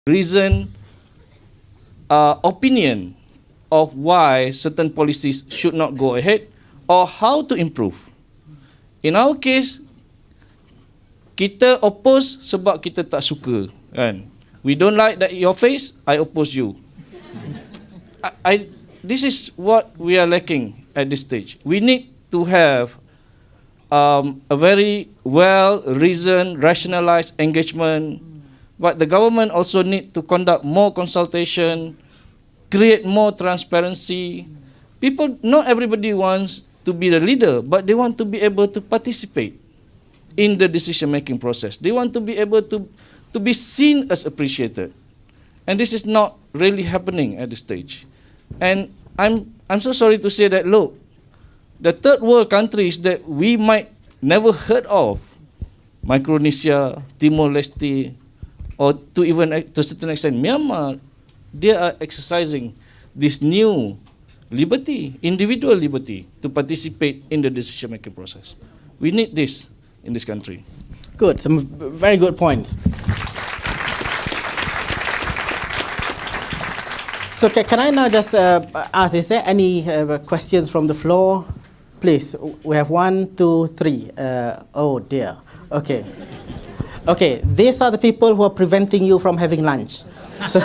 reason opinion of why certain policies should not go ahead or how to improve. In our case, kita oppose sebab kita tak suka, kan? We don't like that your face, I oppose you. This is what we are lacking at this stage. We need to have a very well-reasoned, rationalized engagement, but the government also need to conduct more consultation, create more transparency. People, not everybody wants to be the leader, but they want to be able to participate in the decision-making process. They want to be able to be seen as appreciated. And this is not really happening at this stage. And I'm so sorry to say that, look, the third world countries that we might never heard of, Micronesia, Timor-Leste, or to even to a certain extent Myanmar, they are exercising this new liberty, individual liberty, to participate in the decision-making process. We need this in this country. Good, some very good points. So can I now just ask, is there any questions from the floor? Please, we have 1, 2, 3. Oh dear, okay. Okay, these are the people who are preventing you from having lunch. So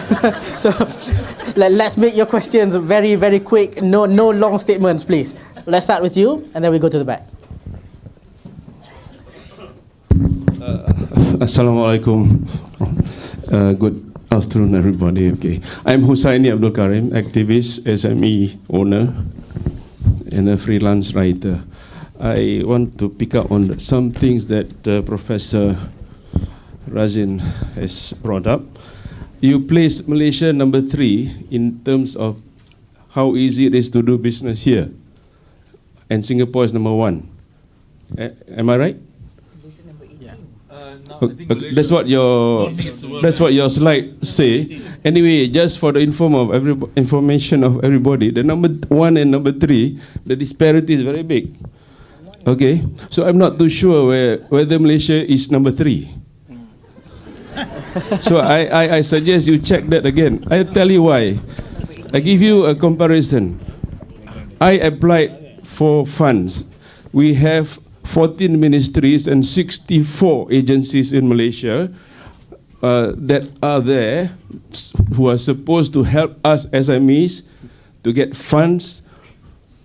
let's make your questions very, very quick. No long statements, please. Let's start with you, and then we go to the back. Assalamualaikum. Good afternoon, everybody. Okay, I'm Husaini Abdul Karim, activist, SME owner, and a freelance writer. I want to pick up on some things that Professor Razin has brought up. You place Malaysia number 3 in terms of how easy it is to do business here, and Singapore is number 1. Am I right? That's what your slide say. Anyway, just for the information of everybody, the number 1 and number 3, the disparity is very big. Okay, so I'm not too sure whether Malaysia is number 3. So I suggest you check that again. I'll tell you why. I give you a comparison. I applied for funds. We have 14 ministries and 64 agencies in Malaysia that are there, who are supposed to help us SMEs to get funds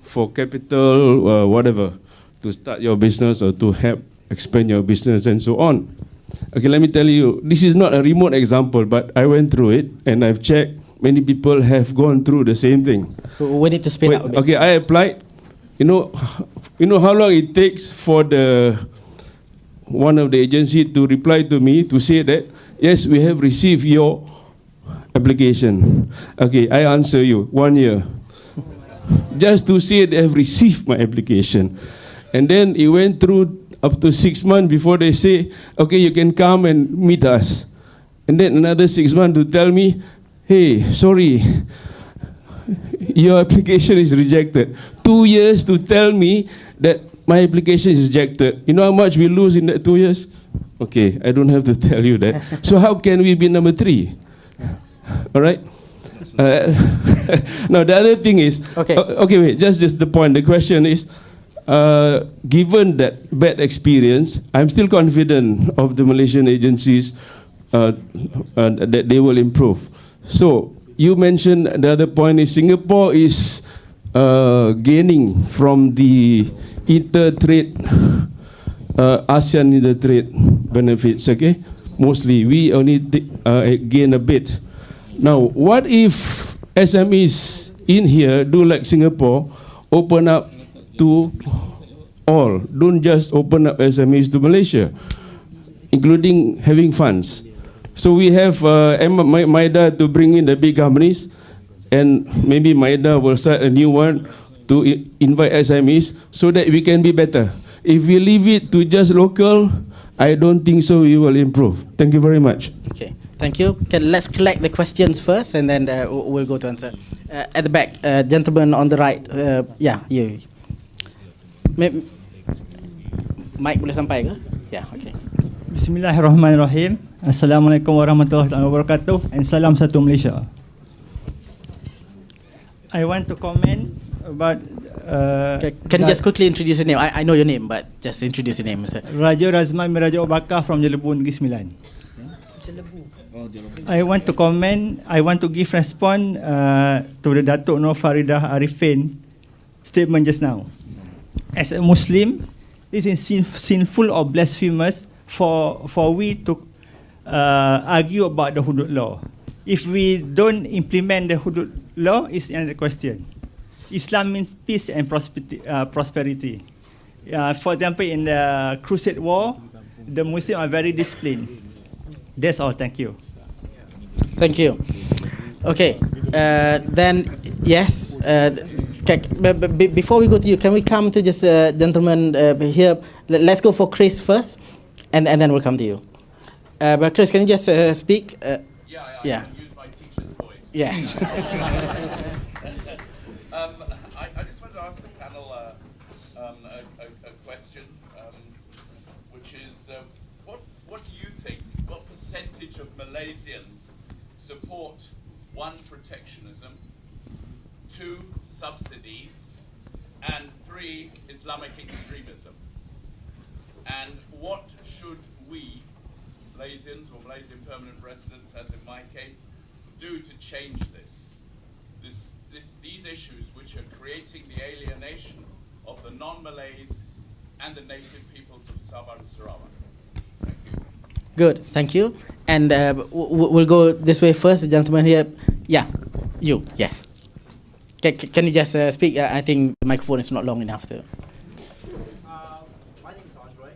for capital, whatever, to start your business or to help expand your business and so on. Okay, let me tell you, this is not a remote example, but I went through it and I've checked. Many people have gone through the same thing. We need to speed up a bit. Okay, I applied. You know how long it takes for one of the agency to reply to me to say that, yes, we have received your application. Okay, I answer you, 1 year. Just to say they have received my application. And then it went through up to 6 months before they say, okay, you can come and meet us. And then another 6 months to tell me, hey, sorry, your application is rejected. 2 years to tell me that my application is rejected. You know how much we lose in that 2 years? Okay, I don't have to tell you that. So how can we be number 3? All right? Now the other thing is, okay, wait, just the point. The question is, given that bad experience, I'm still confident of the Malaysian agencies that they will improve. So you mentioned the other point is Singapore is gaining from the inter-trade, ASEAN inter-trade benefits, okay? Mostly, we only gain a bit. Now, what if SMEs in here do like Singapore, open up to all, don't just open up SMEs to Malaysia, including having funds. So we have MIDA to bring in the big companies, and maybe MIDA will start a new one to invite SMEs so that we can be better. If we leave it to just local, I don't think so we will improve. Thank you very much. Okay, thank you. Okay, let's collect the questions first, and then we'll go to answer. At the back, gentleman on the right. Yeah, you. Mike boleh sampai ke? Yeah, okay. Bismillahirrahmanirrahim. Assalamualaikum warahmatullahi wabarakatuh and salam satu Malaysia. I want to comment about Can you just quickly introduce your name? I know your name, but just introduce your name. Sir. Raja Razman Miraja Obakar from Jelebu Negeri Sembilan. I want to comment, I want to give response to the Datuk Nur Faridah Arifin statement just now. As a Muslim, it is sinful or blasphemous for we to argue about the hudud law. If we don't implement the hudud law, is another question. Islam means peace and prosperity. For example, in the Crusade War, the Muslims are very disciplined. That's all. Thank you. Thank you. Okay. Then yes. Before we go to you, can we come to this gentleman here? Let's go for Chris first, and then we'll come to you. But Chris, can you just speak? Yeah. Can use my teacher's voice. Yes. I just wanted to ask the panel a question, which is, what do you think? What percentage of Malaysians support 1, protectionism, 2, subsidies, and 3, Islamic extremism? And what should we, Malaysians or Malaysian permanent residents, as in my case, do to change these issues which are creating the alienation of the non-Malays and the native peoples of Sabah and Sarawak? Thank you. Good, thank you. And we'll go this way first, the gentleman here. Yeah, you, yes. Can you just speak? I think the microphone is not long enough to. My name is Andre,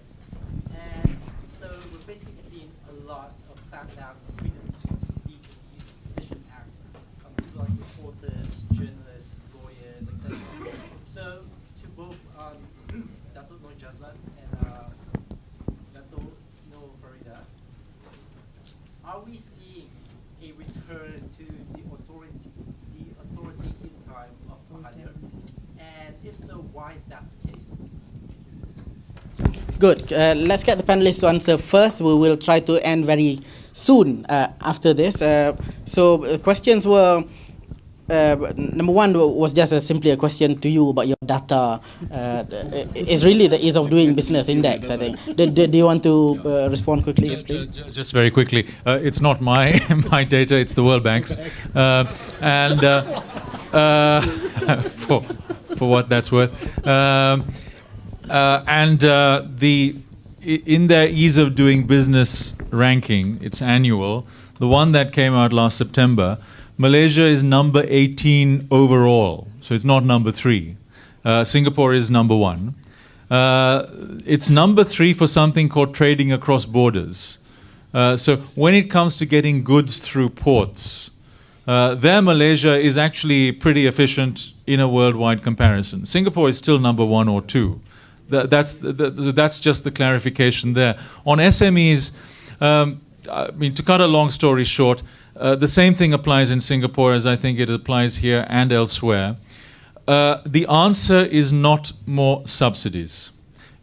and so we've basically seen a lot of clampdown on freedom to speak and use of sedition acts on people like reporters, journalists, lawyers, etc. So to both Datuk Nur Jazlan and Datuk Nur Farida, are we seeing a return to the authoritative time of Mahathir? And if so, why is that the case? Good. Let's get the panelists to answer first. We will try to end very soon after this. So questions were, number one was just simply a question to you about your data. It's really the ease of doing business index, I think. Do you want to respond quickly? Just very quickly. It's not my my data, it's the World Bank's. For what that's worth. In their ease of doing business ranking, it's annual, the one that came out last September, Malaysia is number 18 overall, so it's not number 3. Singapore is number 1. It's number 3 for something called trading across borders. So when it comes to getting goods through ports, there Malaysia is actually pretty efficient in a worldwide comparison. Singapore is still number 1 or 2. That's just the clarification there. On SMEs, to cut a long story short, the same thing applies in Singapore as I think it applies here and elsewhere. The answer is not more subsidies.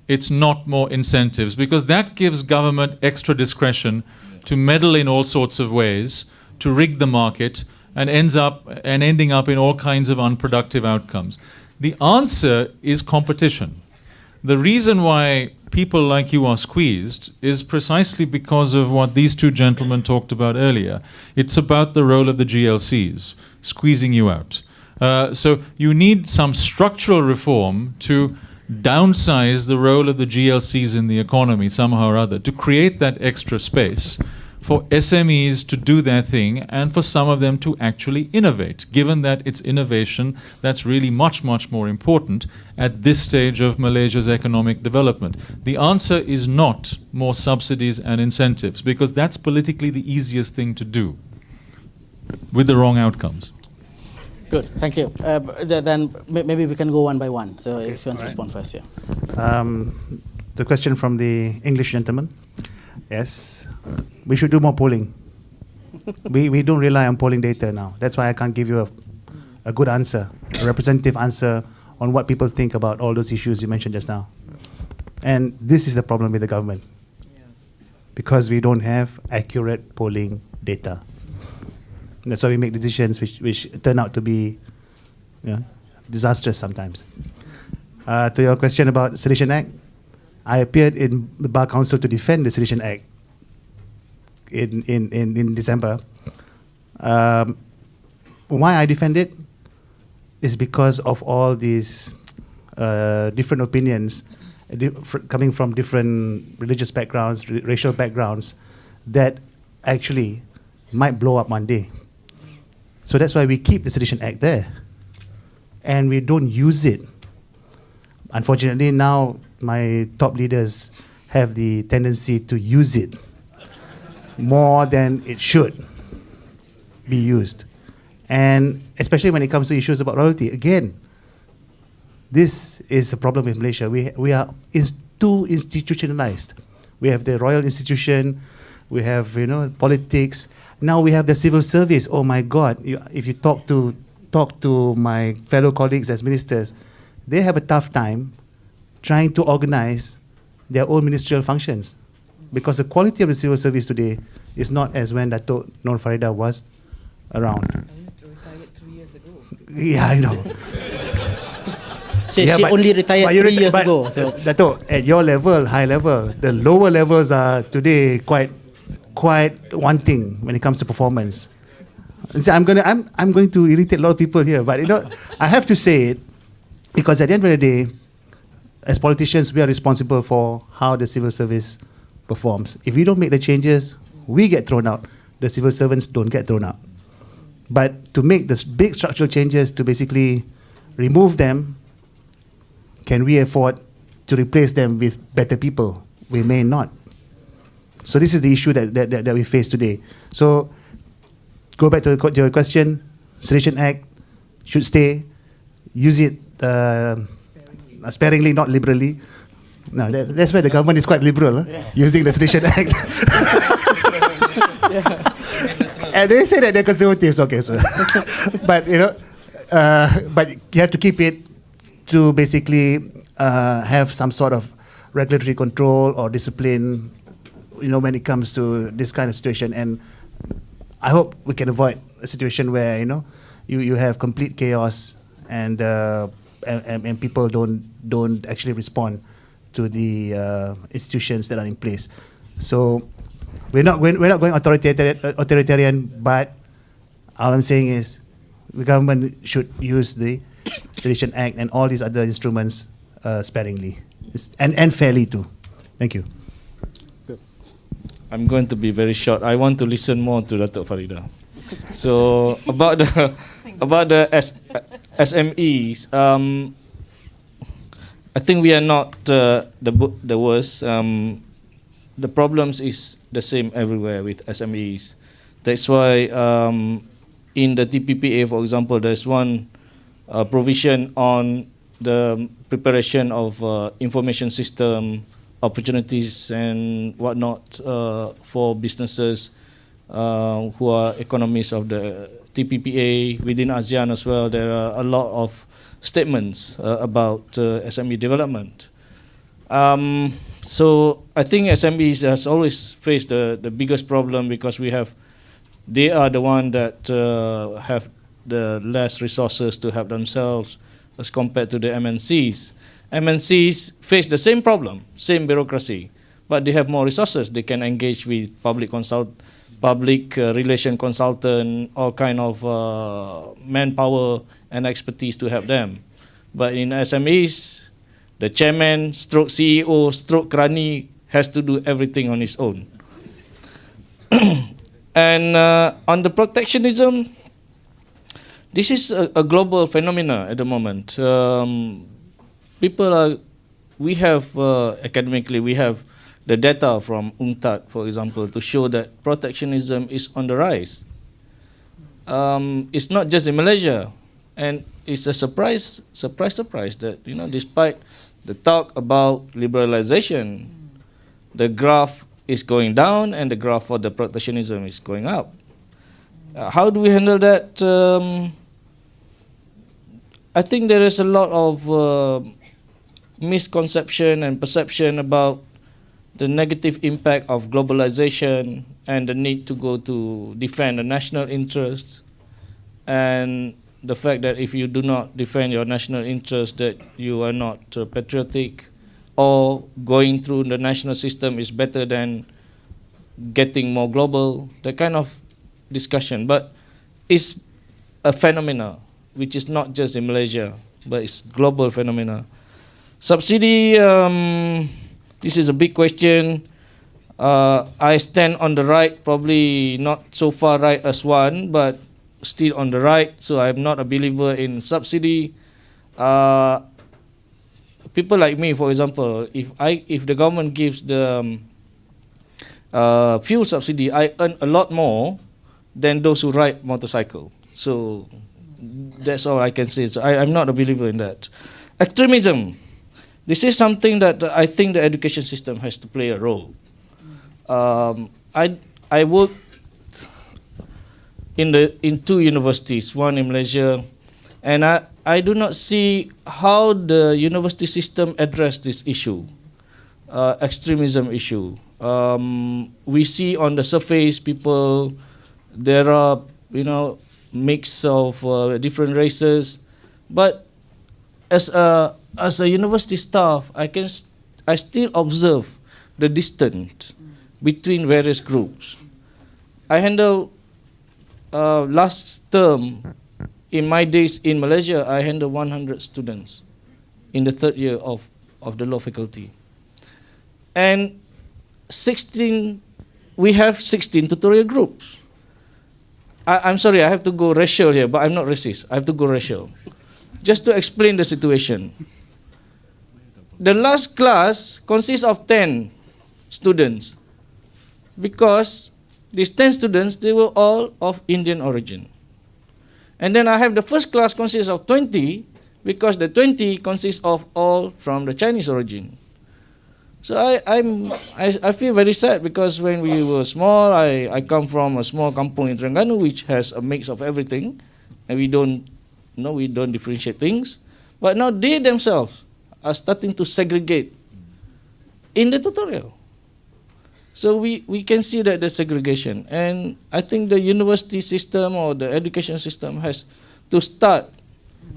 It's not more incentives, because that gives government extra discretion to meddle in all sorts of ways, to rig the market, and ending up in all kinds of unproductive outcomes. The answer is competition. The reason why people like you are squeezed is precisely because of what these two gentlemen talked about earlier. It's about the role of the GLCs, squeezing you out. So you need some structural reform to downsize the role of the GLCs in the economy somehow or other, to create that extra space for SMEs to do their thing and for some of them to actually innovate, given that it's innovation that's really much, much more important at this stage of Malaysia's economic development. The answer is not more subsidies and incentives, because that's politically the easiest thing to do with the wrong outcomes. Good, thank you. Then maybe we can go one by one. So if you want to respond first, yeah. The question from the English gentleman. Yes, we should do more polling. we don't rely on polling data now. That's why I can't give you a good answer, a representative answer on what people think about all those issues you mentioned just now. And this is the problem with the government. because we don't have accurate polling data. That's why we make decisions which turn out to be disastrous sometimes. To your question about Sedition Act, I appeared in the Bar Council to defend the Sedition Act in December. Why I defend it is because of all these different opinions coming from different religious backgrounds, racial backgrounds, that actually might blow up one day. So that's why we keep the Sedition Act there. And we don't use it. Unfortunately, now my top leaders have the tendency to use it more than it should be used. And especially when it comes to issues about royalty. Again, this is a problem with Malaysia. We are too institutionalized. We have the royal institution, we have politics. Now we have the civil service. Oh my God! If you talk to my fellow colleagues as ministers, they have a tough time trying to organize their own ministerial functions, because the quality of the civil service today is not as when Dato' Nur Farida was around. Retired 3 years ago. Yeah, I know. She only retired 3 years ago. So. Dato', at your level, high level, the lower levels are today quite wanting when it comes to performance. So I'm going to irritate a lot of people here, but I have to say it, because at the end of the day, as politicians, we are responsible for how the civil service performs. If we don't make the changes, we get thrown out. The civil servants don't get thrown out. But to make this big structural changes, to basically remove them, can we afford to replace them with better people? We may not. So this is the issue that we face today. So go back to your question, Sedition Act should stay. Use it sparingly, not liberally. No, that's where the government is quite liberal, using the Sedition Act. And they say that they're conservatives, okay, so. But but you have to keep it to basically have some sort of regulatory control or discipline, when it comes to this kind of situation. And I hope we can avoid a situation where you have complete chaos and people don't actually respond to the institutions that are in place. So we're not going authoritarian, but all I'm saying is the government should use the Sedition Act and all these other instruments sparingly and fairly too. Thank you. I'm going to be very short. I want to listen more to Dato' Farida. So about the SMEs, I think we are not the worst. The problems is the same everywhere with SMEs. That's why in the TPPA, for example, there's one provision on the preparation of information system opportunities and whatnot for businesses who are economies of the TPPA. Within ASEAN as well, there are a lot of statements about SME development. So I think SMEs has always faced the biggest problem, because they are the one that have the less resources to help themselves as compared to the MNCs. MNCs face the same problem, same bureaucracy, but they have more resources. They can engage with public relation consultant, all kind of manpower and expertise to help them. But in SMEs, the chairman, stroke CEO, stroke Krani has to do everything on his own. And on the protectionism, this is a global phenomena at the moment. Academically, we have the data from UNCTAD, for example, to show that protectionism is on the rise. It's not just in Malaysia, and it's a surprise that despite the talk about liberalization, the graph is going down and the graph for the protectionism is going up. How do we handle that? I think there is a lot of misconception and perception about the negative impact of globalization and the need to go to defend the national interests, and the fact that if you do not defend your national interest, that you are not patriotic, or going through the national system is better than getting more global, that kind of discussion. But it's a phenomena which is not just in Malaysia, but it's global phenomena. Subsidy, this is a big question. I stand on the right, probably not so far right as one, but still on the right, so I'm not a believer in subsidy. People like me, for example, if the government gives the fuel subsidy, I earn a lot more than those who ride motorcycle. So that's all I can say. So I'm not a believer in that. Extremism. This is something that I think the education system has to play a role. I worked in two universities, one in Malaysia, and I do not see how the university system address this issue, extremism issue. We see on the surface people, there are mix of different races, but as a university staff, I still observe the distance between various groups. I handle last term, in my days in Malaysia, I handled 100 students in the third year of the law faculty. And we have 16 tutorial groups. I'm sorry, I have to go racial here, but I'm not racist. I have to go racial. Just to explain the situation. The last class consists of 10 students, because these 10 students, they were all of Indian origin. And then I have the first class consists of 20, because the 20 consists of all from the Chinese origin. So I feel very sad, because when we were small, I come from a small kampung in Terengganu, which has a mix of everything, and we don't differentiate things. But now they themselves are starting to segregate in the tutorial. So we can see that there's segregation. And I think the university system or the education system has to start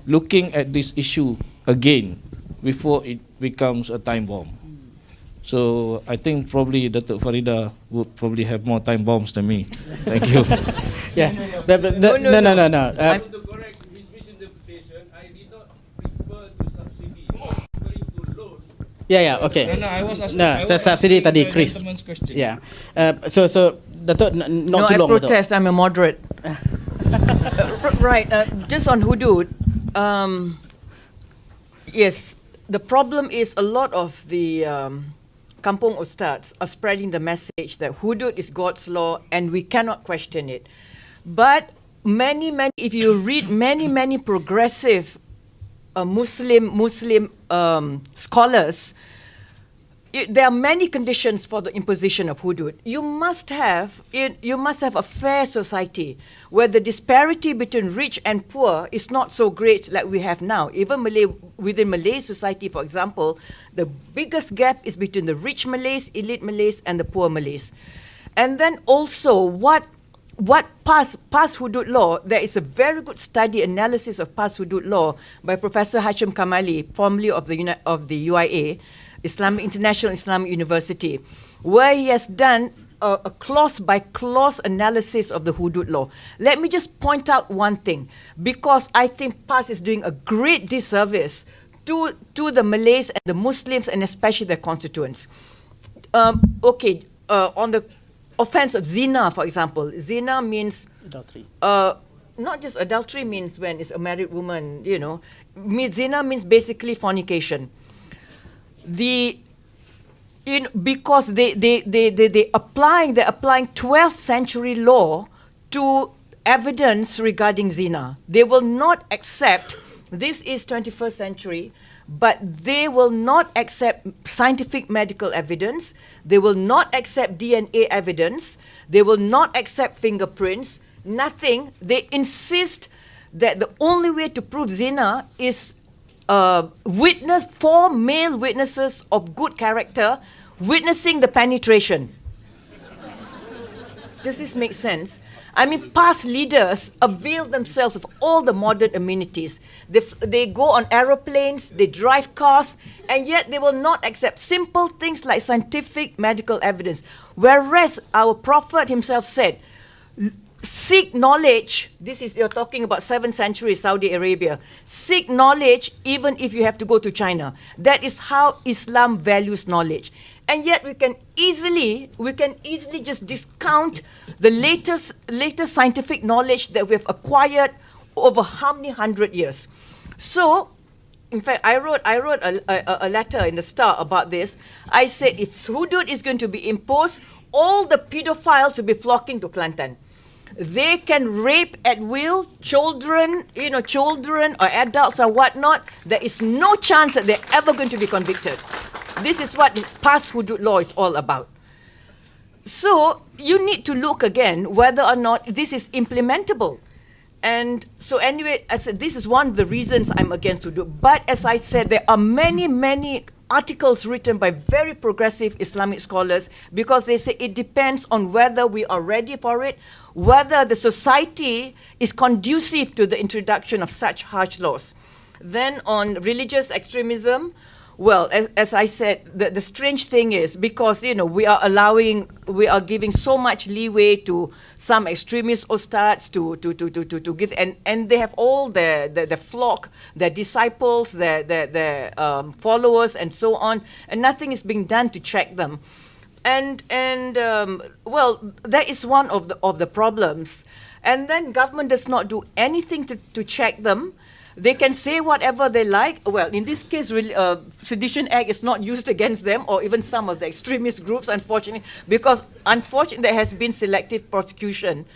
looking at this issue again before it becomes a time bomb. So I think probably Datuk Farida would probably have more time bombs than me. Thank you. Yes. No. To correct his misinterpretation, I did not refer to subsidy, referring to loan. Yeah, okay. No, I was asking. No, subsidy tadi, Chris. Yeah. So Datuk, not too I long. protest. I'm a moderate. Right. Just on hudud. Yes, the problem is a lot of the kampung ustads are spreading the message that hudud is God's law and we cannot question it. But if you read many progressive Muslim scholars, there are many conditions for the imposition of hudud. You must have a fair society where the disparity between rich and poor is not so great like we have now. Even within Malay society, for example, the biggest gap is between the rich Malays, elite Malays, and the poor Malays. And then also, what past hudud law? There is a very good study analysis of past hudud law by Professor Hashim Kamali, formerly of the UIA. Islamic International Islamic University, where he has done a clause-by-clause analysis of the hudud law. Let me just point out one thing, because I think PAS is doing a great disservice to the Malays and the Muslims, and especially their constituents. On the offense of zina, for example, zina means Adultery. Not just adultery means when it's a married woman, zina means basically fornication. Because they're applying 12th century law to evidence regarding zina. They will not accept, this is 21st century, but they will not accept scientific medical evidence. They will not accept DNA evidence. They will not accept fingerprints. Nothing. They insist that the only way to prove zina is 4 male witnesses of good character witnessing the penetration. Does this make sense? I mean, past leaders avail themselves of all the modern amenities. They go on aeroplanes, they drive cars, and yet they will not accept simple things like scientific medical evidence. Whereas our Prophet himself said, seek knowledge. This is, you're talking about 7th century Saudi Arabia. Seek knowledge even if you have to go to China. That is how Islam values knowledge. And yet we can easily just discount the latest scientific knowledge that we have acquired over how many 100 years. So, in fact, I wrote a letter in the Star about this. I said if hudud is going to be imposed, all the pedophiles will be flocking to Kelantan. They can rape at will children or adults or whatnot. There is no chance that they're ever going to be convicted. This is what past hudud law is all about. So you need to look again whether or not this is implementable. And so anyway, I said this is one of the reasons I'm against hudud. But as I said, there are many articles written by very progressive Islamic scholars because they say it depends on whether we are ready for it, whether the society is conducive to the introduction of such harsh laws. Then on religious extremism, well, as I said, the strange thing is because we are giving so much leeway to some extremist ustads to give, and they have all their flock, their disciples, their followers, and so on, and nothing is being done to check them, and well, that is one of the problems, and then government does not do anything to check them. They can say whatever they like. Well, in this case, Sedition Act is not used against them or even some of the extremist groups, unfortunately, because unfortunately there has been selective prosecution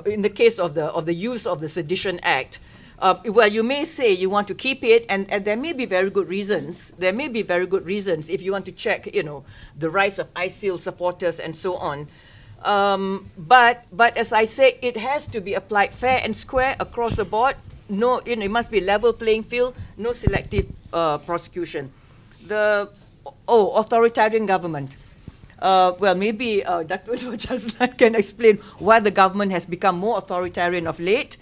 in the case of the use of the Sedition Act. Well, you may say you want to keep it, and there may be very good reasons. There may be very good reasons if you want to check, the rise of ISIL supporters and so on. But as I say, it has to be applied fair and square across the board. No, it must be level playing field, no selective prosecution. Authoritarian government. Well, maybe Dr. Nur Jazlan can explain why the government has become more authoritarian of late.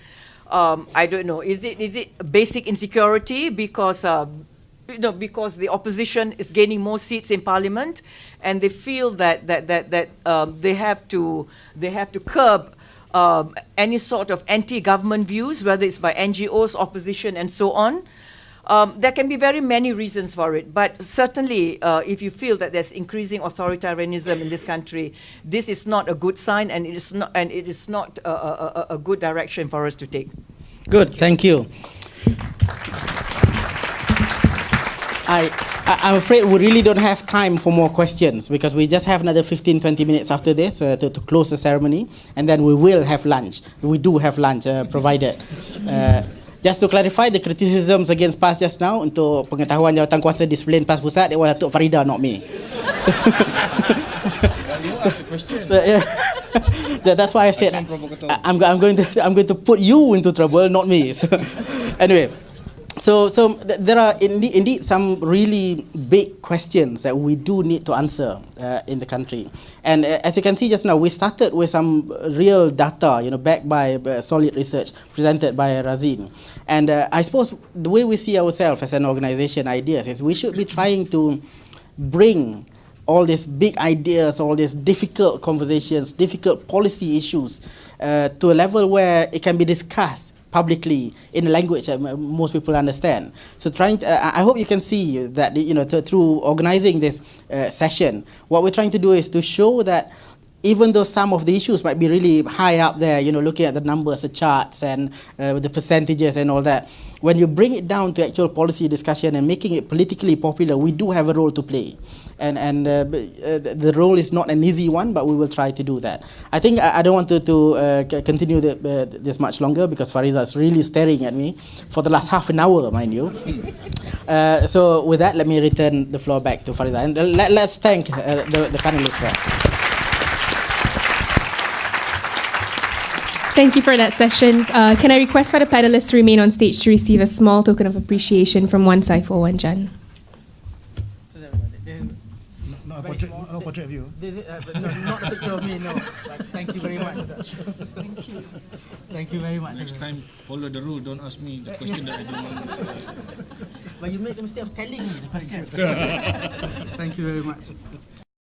I don't know. Is it basic insecurity because because the opposition is gaining more seats in parliament, and they feel that they have to curb any sort of anti-government views, whether it's by NGOs, opposition, and so on. There can be very many reasons for it, but certainly if you feel that there's increasing authoritarianism in this country, this is not a good sign, and it is not a good direction for us to take. Good, thank you. I'm afraid we really don't have time for more questions because we just have another 15-20 minutes after this to close the ceremony, and then we will have lunch. We do have lunch provided. Just to clarify, the criticisms against PAS just now, untuk pengetahuan Jawatankuasa Disiplin PAS Pusat, it was Datuk Farida, not me. That's why I said I'm going to put you into trouble, not me. So, anyway. So there are indeed some really big questions that we do need to answer in the country. And as you can see just now, we started with some real data, backed by solid research presented by Razin. And I suppose the way we see ourselves as an organization, Ideas, is we should be trying to bring all these big ideas, all these difficult conversations, difficult policy issues to a level where it can be discussed publicly in a language that most people understand. So I hope you can see that through organizing this session, what we're trying to do is to show that even though some of the issues might be really high up there, looking at the numbers, the charts, and the percentages and all that, when you bring it down to actual policy discussion and making it politically popular, we do have a role to play. And the role is not an easy one, but we will try to do that. I think I don't want to continue this much longer because Fariza is really staring at me for the last half an hour, mind you. So with that, let me return the floor back to Fariza. And let's thank the panelists first. Thank you for that session. Can I request for the panelists to remain on stage to receive a small token of appreciation from Wan Saiful Wan Jan? portrait of you. This is, but no, not a picture of me, no. But thank you very much. Thank you. Thank you very much. Next time, follow the rule. Don't ask me the question that I don't want. But you make a mistake of telling me the question. Thank you very much.